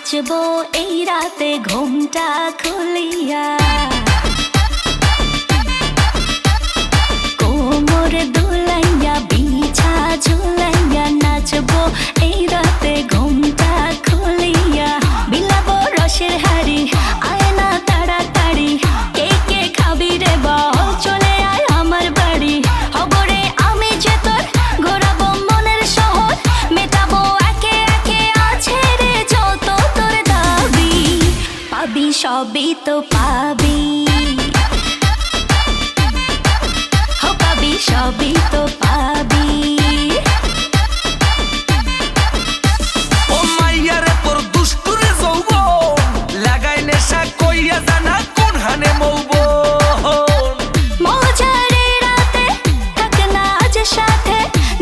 নাচবো এই রাতে ঘুমটা খুলিয়া, কোমর দুলাইয়া বিছা ঝুলাইয়া নাচবো এই রাতে ঘুমটা খুলিয়া। বিলাবো রসের হাড়ি আয় না তাড়াতাড়ি, কে কে খাবি রে বল চলে আয় আমার বাড়ি। হবরে আমি যে তোর ঘোরাবো মনের শহর, মেটাবো একে একে আছে রে যত তোর দাবি। পাবি সবই তো পাবি, সবই তো পাবি। ও মাইয়ারে তোর দুষ্টুরে যৌবন লাগাই নেশা কইয়া জানা কোন হানে মৌবন। মজারে রাতে থাক না আজ সাথে,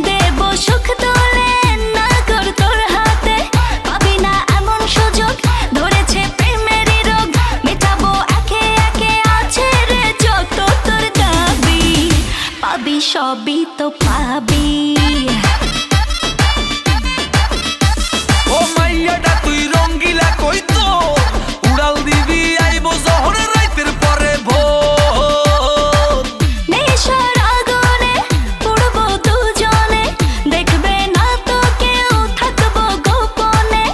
দেব সুখ তোলে না কর তোর হাতে। পাবি না এমন সুযোগ ধরেছে প্রেমেরই রোগ, মেটাবো একে একে আছে রে যত তোর দাবি। পাবি সবই তো পাবি। ও মাইয়াটা তুই রঙ্গিলা কই তো উড়াল দিবি আইবো জহর রাইতের পরে ভোর। নেশার আগুনে পুড়বো দুজনে, দেখবে না তো কেউ থাকবো গোপনে।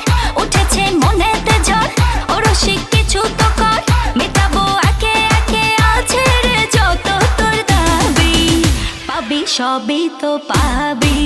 উঠেছে মনেতে ঝড় ওরসিক কিছু তো কর, মেটাবো একে একে আছে রে যত তোর দাবি। পাবি সবই তো পাবি।